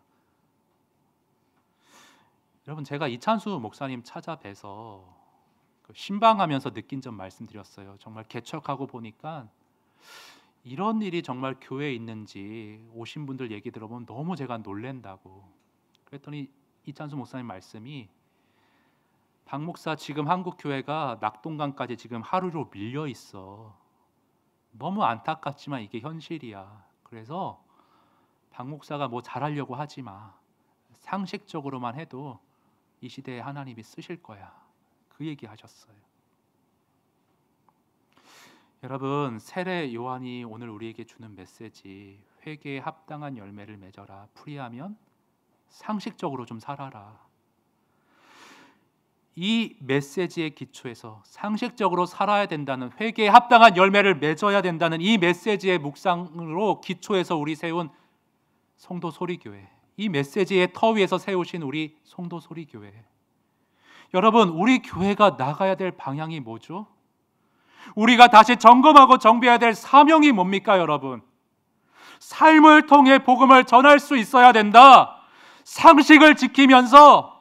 여러분 제가 이찬수 목사님 찾아뵈서 신방하면서 느낀 점 말씀드렸어요. 정말 개척하고 보니까 이런 일이 정말 교회에 있는지 오신 분들 얘기 들어보면 너무 제가 놀랜다고. 그랬더니 이찬수 목사님 말씀이 박 목사 지금 한국 교회가 낙동강까지 지금 하루로 밀려 있어. 너무 안타깝지만 이게 현실이야. 그래서 박 목사가 뭐 잘하려고 하지 마. 상식적으로만 해도 이 시대에 하나님이 쓰실 거야. 그 얘기하셨어요. 여러분 세례 요한이 오늘 우리에게 주는 메시지 회개에 합당한 열매를 맺어라. 풀이하면 상식적으로 좀 살아라. 이 메시지의 기초에서 상식적으로 살아야 된다는 회개에 합당한 열매를 맺어야 된다는 이 메시지의 묵상으로 기초해서 우리 세운 성도 소리교회 이 메시지의 터 위에서 세우신 우리 성도 소리교회 여러분 우리 교회가 나가야 될 방향이 뭐죠? 우리가 다시 점검하고 정비해야 될 사명이 뭡니까 여러분? 삶을 통해 복음을 전할 수 있어야 된다. 상식을 지키면서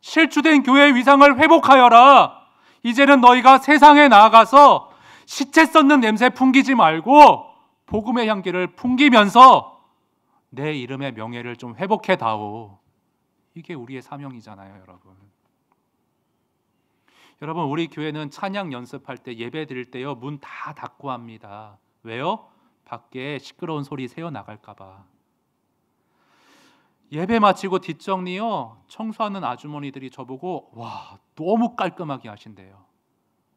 실추된 교회의 위상을 회복하여라. 이제는 너희가 세상에 나아가서 시체 썩는 냄새 풍기지 말고 복음의 향기를 풍기면서 내 이름의 명예를 좀 회복해 다오. 이게 우리의 사명이잖아요 여러분. 여러분 우리 교회는 찬양 연습할 때 예배 드릴 때요 문 다 닫고 합니다. 왜요? 밖에 시끄러운 소리 새어 나갈까 봐. 예배 마치고 뒷정리요 청소하는 아주머니들이 저보고 와 너무 깔끔하게 하신대요.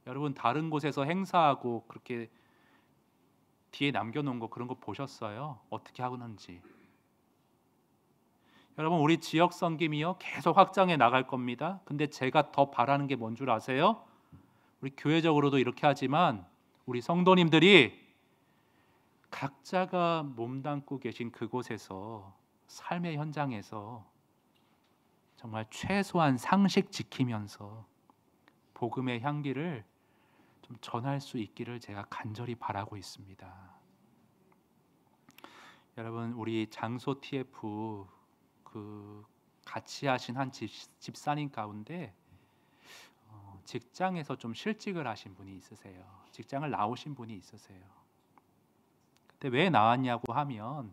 여러분 다른 곳에서 행사하고 그렇게 뒤에 남겨놓은 거 그런 거 보셨어요? 어떻게 하는지. 여러분 우리 지역 섬김이요 계속 확장해 나갈 겁니다. 근데 제가 더 바라는 게 뭔 줄 아세요? 우리 교회적으로도 이렇게 하지만 우리 성도님들이 각자가 몸담고 계신 그곳에서 삶의 현장에서 정말 최소한 상식 지키면서 복음의 향기를 좀 전할 수 있기를 제가 간절히 바라고 있습니다. 여러분 우리 장소 TF 같이 하신 한 집사님 가운데 직장에서 좀 실직을 하신 분이 있으세요. 직장을 나오신 분이 있으세요. 근데 왜 나왔냐고 하면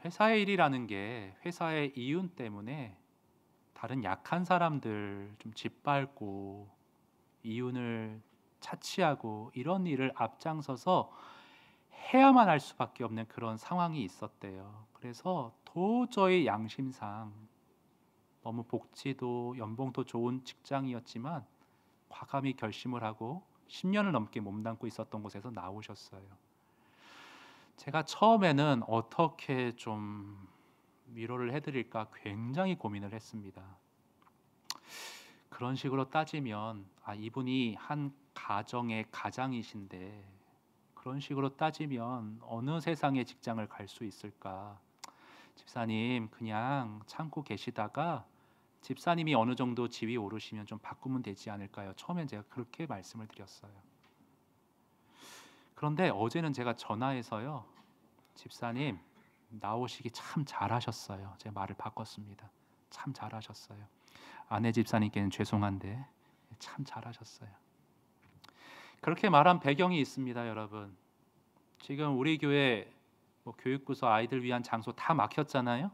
회사의 일이라는 게 회사의 이윤 때문에 다른 약한 사람들 좀 짓밟고 이윤을 차치하고 이런 일을 앞장서서 해야만 할 수밖에 없는 그런 상황이 있었대요. 그래서 도저히 양심상 너무 복지도 연봉도 좋은 직장이었지만 과감히 결심을 하고 10년을 넘게 몸담고 있었던 곳에서 나오셨어요. 제가 처음에는 어떻게 좀 위로를 해드릴까 굉장히 고민을 했습니다. 그런 식으로 따지면 이분이 한 가정의 가장이신데 그런 식으로 따지면 어느 세상의 직장을 갈 수 있을까? 집사님 그냥 참고 계시다가 집사님이 어느 정도 지위 오르시면 좀 바꾸면 되지 않을까요? 처음엔 제가 그렇게 말씀을 드렸어요. 그런데 어제는 제가 전화해서요 집사님 나오시기 참 잘하셨어요. 제 말을 바꿨습니다. 참 잘하셨어요. 아내 집사님께는 죄송한데 참 잘하셨어요. 그렇게 말한 배경이 있습니다, 여러분. 지금 우리 교회 뭐 교육부서 아이들 위한 장소 다 막혔잖아요.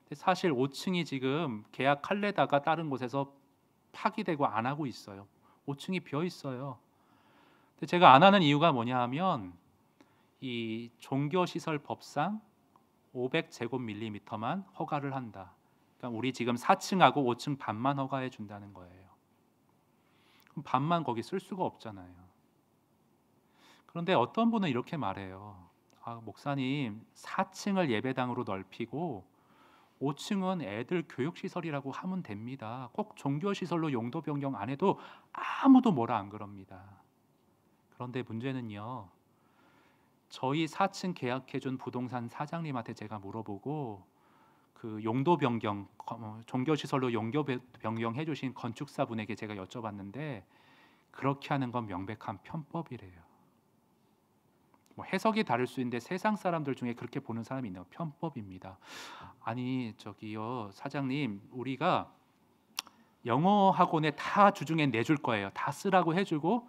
근데 사실 5층이 지금 계약할래다가 다른 곳에서 파기되고 안 하고 있어요. 5층이 비어 있어요. 근데 제가 안 하는 이유가 뭐냐 하면 이 종교시설 법상 500제곱밀리미터만 허가를 한다. 그러니까 우리 지금 4층하고 5층 반만 허가해 준다는 거예요. 그럼 반만 거기 쓸 수가 없잖아요. 그런데 어떤 분은 이렇게 말해요. 목사님, 4층을 예배당으로 넓히고 5층은 애들 교육시설이라고 하면 됩니다. 꼭 종교시설로 용도 변경 안 해도 아무도 뭐라 안 그럽니다. 그런데 문제는요. 저희 4층 계약해준 부동산 사장님한테 제가 물어보고 그 용도 변경, 종교시설로 용도 변경해 주신 건축사분에게 제가 여쭤봤는데 그렇게 하는 건 명백한 편법이래요. 뭐 해석이 다를 수 있는데 세상 사람들 중에 그렇게 보는 사람이 있나요? 편법입니다. 아니 저기요 사장님, 우리가 영어 학원에 다 주중에 내줄 거예요. 다 쓰라고 해주고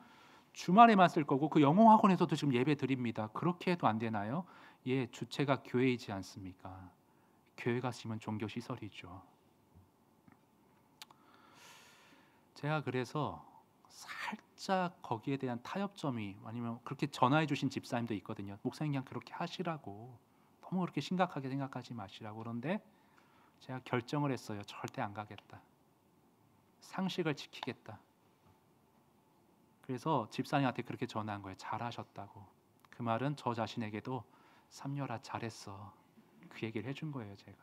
주말에만 쓸 거고 그 영어 학원에서도 지금 예배 드립니다. 그렇게 해도 안 되나요? 예, 주체가 교회이지 않습니까? 교회가 지면 종교 시설이죠. 제가 그래서 살짝 거기에 대한 타협점이, 아니면 그렇게 전화해 주신 집사님도 있거든요. 목사님 그냥 그렇게 하시라고, 너무 그렇게 심각하게 생각하지 마시라고. 그런데 제가 결정을 했어요. 절대 안 가겠다. 상식을 지키겠다. 그래서 집사님한테 그렇게 전화한 거예요. 잘하셨다고. 그 말은 저 자신에게도 삼녀라 잘했어, 그 얘기를 해준 거예요. 제가.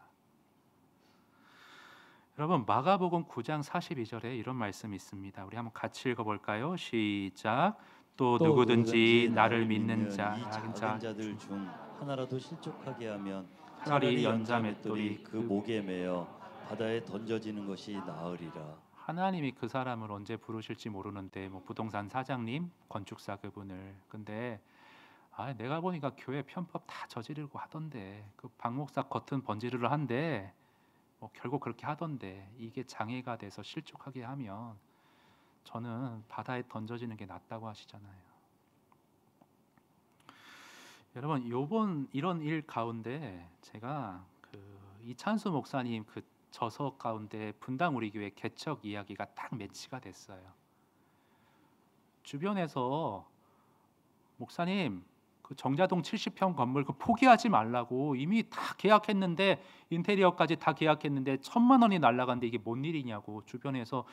여러분 마가복음 9장 42절에 이런 말씀이 있습니다. 우리 한번 같이 읽어볼까요? 시작. 또 누구든지 나를 믿는 자, 이 작은 자들 중 하나라도 실족하게 하면 차라리 차라리 연자 연자 맷돌이 맷돌이 그 목에 매어 바다에 던져지는 것이 나으리라. 하나님이 그 사람을 언제 부르실지 모르는데, 뭐 부동산 사장님, 건축사 그분을. 근데 내가 보니까 교회 편법 다 저지르고 하던데, 그 박 목사 겉은 번지르르 한데 뭐 결국 그렇게 하던데, 이게 장애가 돼서 실족하게 하면 저는 바다에 던져지는 게 낫다고 하시잖아요. 여러분 요번 이런 일 가운데 제가 그 이찬수 목사님 그 저서 가운데 분당 우리 교회 개척 이야기가 딱 매치가 됐어요. 주변에서 목사님 그 정자동 70평 건물 그 포기하지 말라고, 이미 다 계약했는데 인테리어까지 다 계약했는데 1,000만 원이 날라갔는데 이게 뭔 일이냐고 주변에서.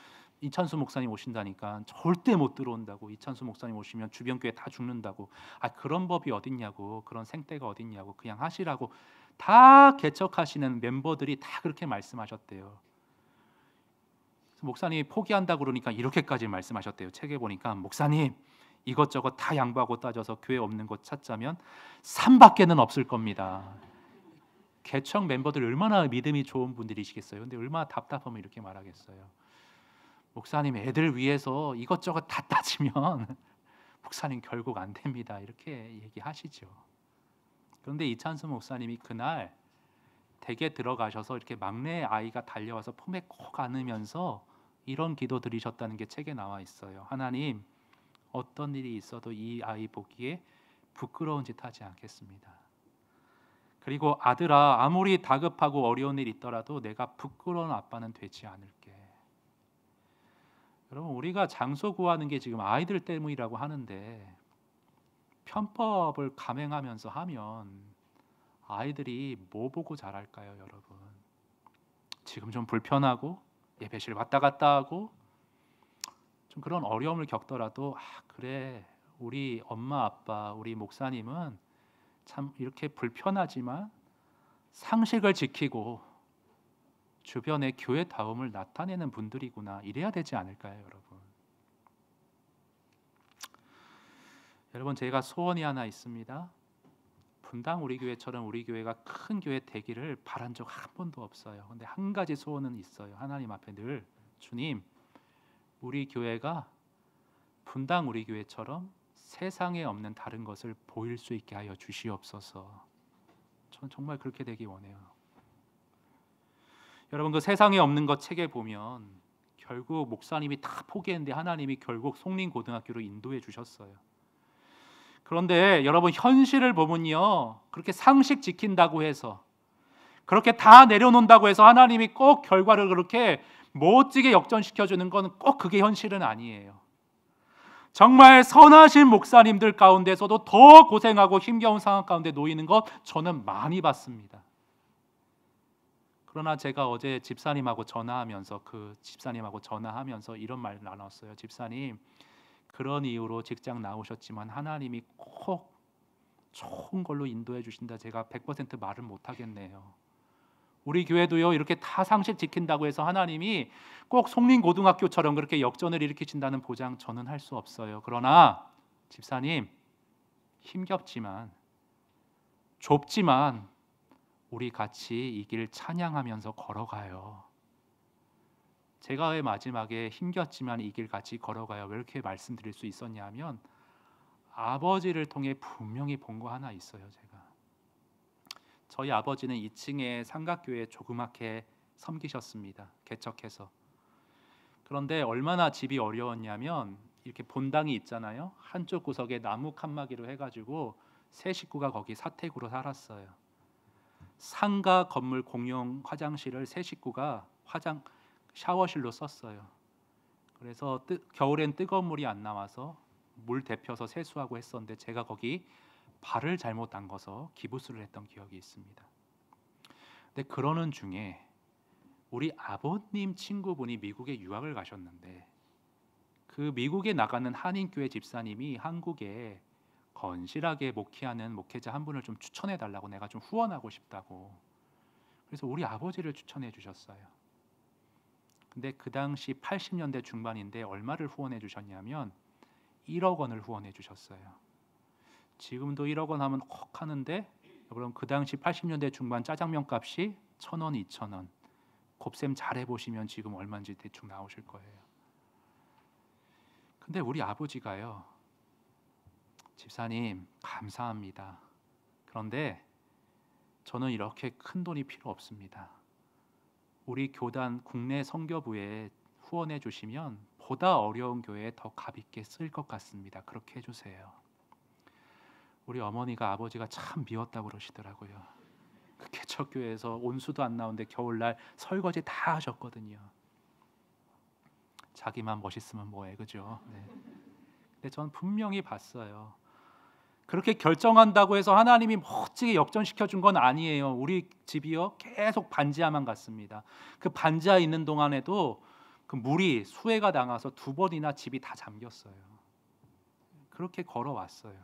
이찬수 목사님 오신다니까 절대 못 들어온다고, 이찬수 목사님 오시면 주변 교회 다 죽는다고, 그런 법이 어딨냐고, 그런 생떼가 어딨냐고, 그냥 하시라고 다 개척하시는 멤버들이 다 그렇게 말씀하셨대요. 목사님이 포기한다고 그러니까 이렇게까지 말씀하셨대요. 책에 보니까 목사님 이것저것 다 양보하고 따져서 교회 없는 곳 찾자면 산밖에는 없을 겁니다. 개척 멤버들 얼마나 믿음이 좋은 분들이시겠어요. 근데 얼마나 답답하면 이렇게 말하겠어요. 목사님 애들 위해서 이것저것 다 따지면 목사님 결국 안 됩니다. 이렇게 얘기하시죠. 그런데 이찬수 목사님이 그날 댁에 들어가셔서 이렇게 막내 아이가 달려와서 품에 콕 안으면서 이런 기도 드리셨다는 게 책에 나와 있어요. 하나님, 어떤 일이 있어도 이 아이 보기에 부끄러운 짓 하지 않겠습니다. 그리고 아들아, 아무리 다급하고 어려운 일 있더라도 내가 부끄러운 아빠는 되지 않을게. 여러분 우리가 장소 구하는 게 지금 아이들 때문이라고 하는데 편법을 감행하면서 하면 아이들이 뭐 보고 자랄까요, 여러분? 지금 좀 불편하고 예배실 왔다 갔다 하고 좀 그런 어려움을 겪더라도 그래, 우리 엄마 아빠, 우리 목사님은 참 이렇게 불편하지만 상식을 지키고 주변에 교회다움을 나타내는 분들이구나, 이래야 되지 않을까요, 여러분? 여러분 제가 소원이 하나 있습니다. 분당 우리 교회처럼 우리 교회가 큰 교회 되기를 바란 적 한 번도 없어요. 근데 한 가지 소원은 있어요. 하나님 앞에 늘 주님, 우리 교회가 분당 우리 교회처럼 세상에 없는 다른 것을 보일 수 있게 하여 주시옵소서. 저는 정말 그렇게 되기 원해요. 여러분, 그 세상에 없는 것 책에 보면 결국 목사님이 다 포기했는데 하나님이 결국 송림고등학교로 인도해 주셨어요. 그런데 여러분, 현실을 보면요, 그렇게 상식 지킨다고 해서, 그렇게 다 내려놓는다고 해서 하나님이 꼭 결과를 그렇게 멋지게 역전시켜 주는 건 꼭 그게 현실은 아니에요. 정말 선하신 목사님들 가운데서도 더 고생하고 힘겨운 상황 가운데 놓이는 것 저는 많이 봤습니다. 그러나 제가 어제 집사님하고 전화하면서 이런 말 나눴어요. 집사님, 그런 이유로 직장 나오셨지만 하나님이 꼭 좋은 걸로 인도해 주신다. 제가 100% 말은 못 하겠네요. 우리 교회도요, 이렇게 다 상식 지킨다고 해서 하나님이 꼭 송림고등학교처럼 그렇게 역전을 일으키신다는 보장 저는 할 수 없어요. 그러나 집사님, 힘겹지만 좁지만 우리 같이 이 길 찬양하면서 걸어가요. 제가 왜 마지막에 힘겹지만 이 길 같이 걸어가요, 왜 이렇게 말씀드릴 수 있었냐면, 아버지를 통해 분명히 본 거 하나 있어요. 제가 저희 아버지는 2층에 삼각교회 조그맣게 섬기셨습니다. 개척해서. 그런데 얼마나 집이 어려웠냐면, 이렇게 본당이 있잖아요. 한쪽 구석에 나무 칸막이로 해가지고 세 식구가 거기 사택으로 살았어요. 상가 건물 공용 화장실을 세 식구가 샤워실로 썼어요. 그래서 겨울엔 뜨거운 물이 안 나와서 물 데펴서 세수하고 했었는데, 제가 거기 발을 잘못 담궈서 기부스를 했던 기억이 있습니다. 근데 그러는 중에 우리 아버님 친구분이 미국에 유학을 가셨는데, 그 미국에 나가는 한인교회 집사님이 한국에 건실하게 목회하는 목회자 한 분을 좀 추천해 달라고, 내가 좀 후원하고 싶다고. 그래서 우리 아버지를 추천해 주셨어요. 근데 그 당시 80년대 중반인데 얼마를 후원해 주셨냐면 1억 원을 후원해 주셨어요. 지금도 1억 원 하면 혹 하는데, 여러분, 그 당시 80년대 중반 짜장면 값이 1,000원, 2,000원. 곱셈 잘 해보시면 지금 얼마인지 대충 나오실 거예요. 근데 우리 아버지가요, 집사님 감사합니다. 그런데 저는 이렇게 큰 돈이 필요 없습니다. 우리 교단 국내 선교부에 후원해 주시면 보다 어려운 교회에 더 값있게 쓸 것 같습니다. 그렇게 해주세요. 우리 어머니가 아버지가 참 미웠다고 그러시더라고요. 그 개척교회에서 온수도 안 나오는데 겨울날 설거지 다 하셨거든요. 자기만 멋있으면 뭐해, 그죠? 네. 근데 전 분명히 봤어요. 그렇게 결정한다고 해서 하나님이 멋지게 역전시켜 준 건 아니에요. 우리 집이요, 계속 반지하만 갔습니다. 그 반지하 있는 동안에도 그 물이 수해가 나가서 2번이나 집이 다 잠겼어요. 그렇게 걸어왔어요.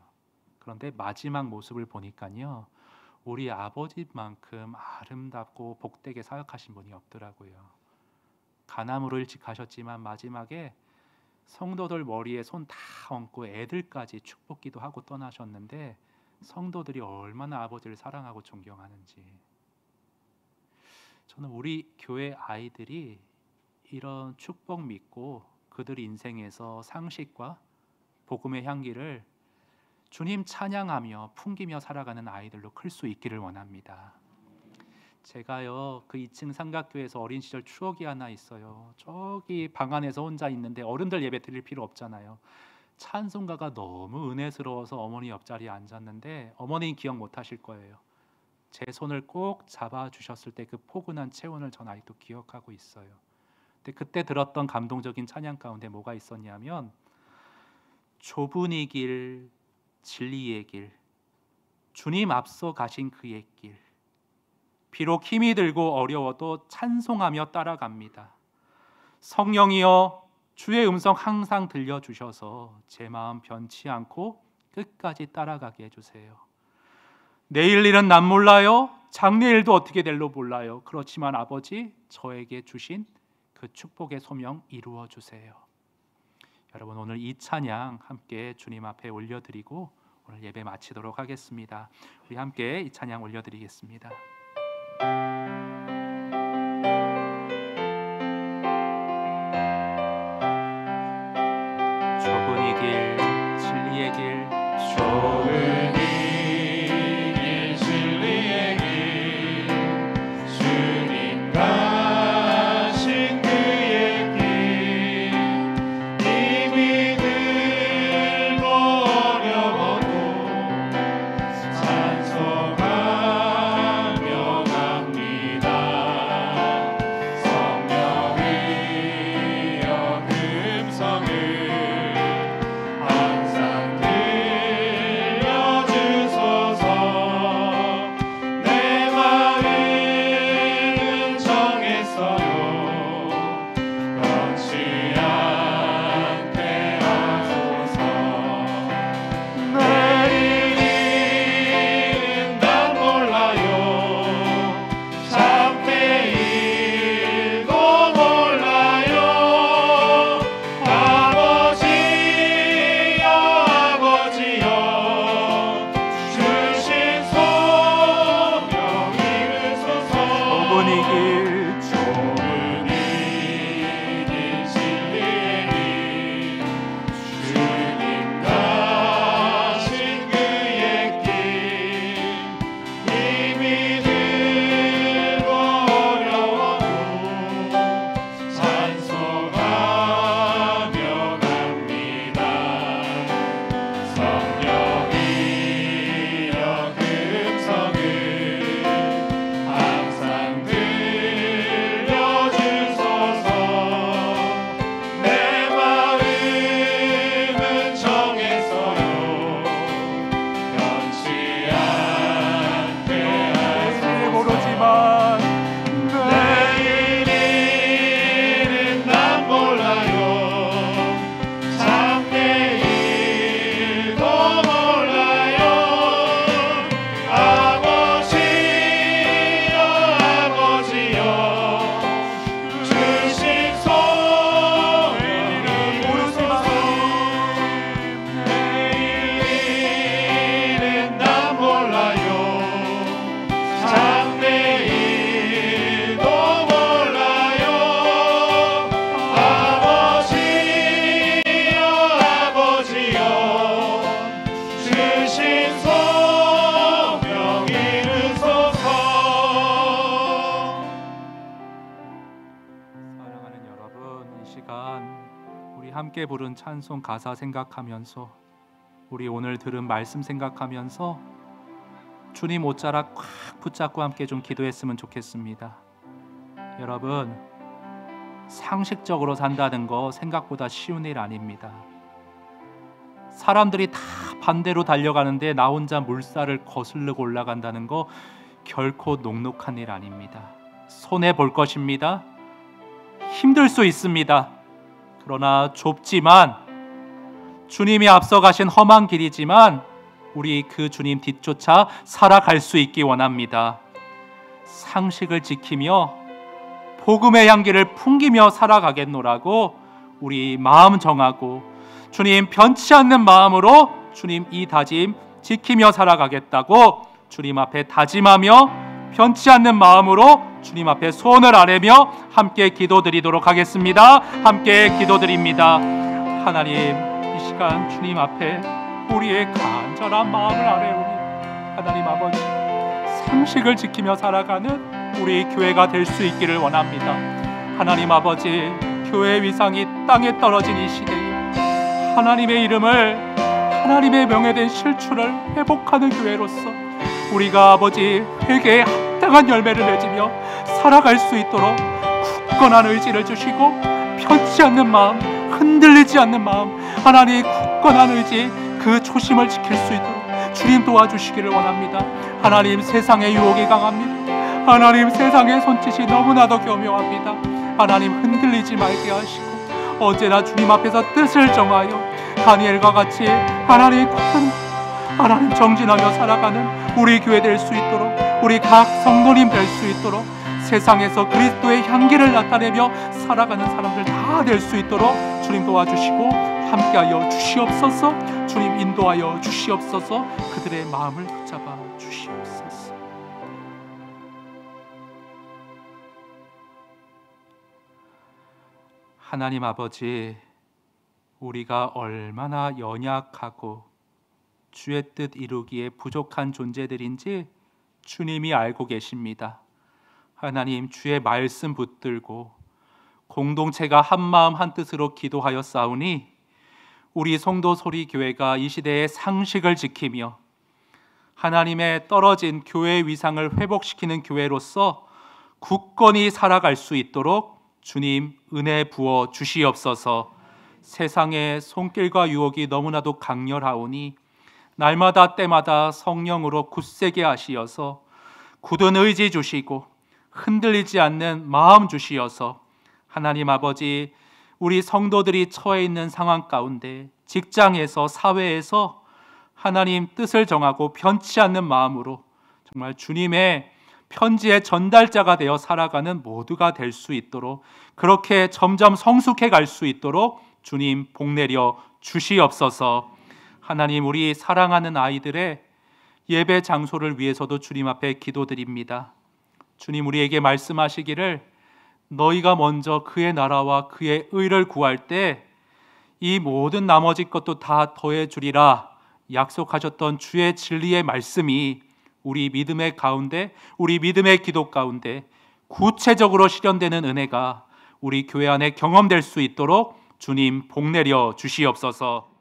그런데 마지막 모습을 보니까요, 우리 아버지만큼 아름답고 복되게 사역하신 분이 없더라고요. 가남으로 일찍 가셨지만 마지막에 성도들 머리에 손 다 얹고 애들까지 축복기도 하고 떠나셨는데, 성도들이 얼마나 아버지를 사랑하고 존경하는지. 저는 우리 교회 아이들이 이런 축복 믿고 그들 인생에서 상식과 복음의 향기를 주님 찬양하며 풍기며 살아가는 아이들로 클 수 있기를 원합니다. 제가요, 그 2층 삼각교회에서 어린 시절 추억이 하나 있어요. 저기 방 안에서 혼자 있는데 어른들 예배 드릴 필요 없잖아요. 찬송가가 너무 은혜스러워서 어머니 옆자리에 앉았는데, 어머니는 기억 못 하실 거예요. 제 손을 꼭 잡아주셨을 때 그 포근한 체온을 전 아직도 기억하고 있어요. 근데 그때 들었던 감동적인 찬양 가운데 뭐가 있었냐면, 좁은 이 길, 진리의 길, 주님 앞서 가신 그의 길, 비록 힘이 들고 어려워도 찬송하며 따라갑니다. 성령이여, 주의 음성 항상 들려주셔서 제 마음 변치 않고 끝까지 따라가게 해주세요. 내일 일은 난 몰라요. 장래일도 어떻게 될로 몰라요. 그렇지만 아버지, 저에게 주신 그 축복의 소명 이루어 주세요. 여러분, 오늘 이 찬양 함께 주님 앞에 올려드리고 오늘 예배 마치도록 하겠습니다. 우리 함께 이 찬양 올려드리겠습니다. 좁은 이 길, 진리의 길, 좁은 이 길, 진리의 길, 주님 가 함께 부른 찬송 가사 생각하면서 우리 오늘 들은 말씀 생각하면서 주님 옷자락 꽉 붙잡고 함께 좀 기도했으면 좋겠습니다. 여러분, 상식적으로 산다는 거 생각보다 쉬운 일 아닙니다. 사람들이 다 반대로 달려가는데 나 혼자 물살을 거슬르고 올라간다는 거 결코 녹록한 일 아닙니다. 손해 볼 것입니다. 힘들 수 있습니다. 그러나 좁지만 주님이 앞서가신 험한 길이지만 우리 그 주님 뒤쫓아 살아갈 수 있기 원합니다. 상식을 지키며 복음의 향기를 풍기며 살아가겠노라고 우리 마음 정하고 주님 변치 않는 마음으로 주님 이 다짐 지키며 살아가겠다고 주님 앞에 다짐하며 변치 않는 마음으로 주님 앞에 손을 아뢰며 함께 기도드리도록 하겠습니다. 함께 기도드립니다. 하나님, 이 시간 주님 앞에 우리의 간절한 마음을 아뢰오니 하나님 아버지, 상식을 지키며 살아가는 우리 교회가 될 수 있기를 원합니다. 하나님 아버지, 교회의 위상이 땅에 떨어진 이 시대에 하나님의 이름을, 하나님의 명예된 실추를 회복하는 교회로서 우리가 아버지 회개에 합당한 열매를 맺으며 살아갈 수 있도록 굳건한 의지를 주시고 편치 않는 마음, 흔들리지 않는 마음, 하나님의 굳건한 의지, 그 초심을 지킬 수 있도록 주님 도와주시기를 원합니다. 하나님, 세상의 유혹이 강합니다. 하나님, 세상의 손짓이 너무나도 교묘합니다. 하나님, 흔들리지 말게 하시고 언제나 주님 앞에서 뜻을 정하여 다니엘과 같이 하나님 정진하며 살아가는 우리 교회 될 수 있도록, 우리 각 성도님 될 수 있도록, 세상에서 그리스도의 향기를 나타내며 살아가는 사람들 다 될 수 있도록 주님 도와주시고 함께하여 주시옵소서. 주님 인도하여 주시옵소서. 그들의 마음을 붙잡아 주시옵소서. 하나님 아버지, 우리가 얼마나 연약하고 주의 뜻 이루기에 부족한 존재들인지 주님이 알고 계십니다. 하나님, 주의 말씀 붙들고 공동체가 한마음 한뜻으로 기도하여 싸우니 우리 성도 소리교회가 이 시대의 상식을 지키며 하나님의 떨어진 교회의 위상을 회복시키는 교회로서 굳건히 살아갈 수 있도록 주님 은혜 부어 주시옵소서. 세상의 손길과 유혹이 너무나도 강렬하오니 날마다 때마다 성령으로 굳세게 하시어서 굳은 의지 주시고 흔들리지 않는 마음 주시어서 하나님 아버지, 우리 성도들이 처해 있는 상황 가운데 직장에서 사회에서 하나님 뜻을 정하고 변치 않는 마음으로 정말 주님의 편지의 전달자가 되어 살아가는 모두가 될 수 있도록, 그렇게 점점 성숙해 갈 수 있도록 주님 복내려 주시옵소서. 하나님, 우리 사랑하는 아이들의 예배 장소를 위해서도 주님 앞에 기도드립니다. 주님, 우리에게 말씀하시기를 너희가 먼저 그의 나라와 그의 의를 구할 때 이 모든 나머지 것도 다 더해 주리라 약속하셨던 주의 진리의 말씀이 우리 믿음의 가운데, 우리 믿음의 기도 가운데 구체적으로 실현되는 은혜가 우리 교회 안에 경험될 수 있도록 주님 복내려 주시옵소서.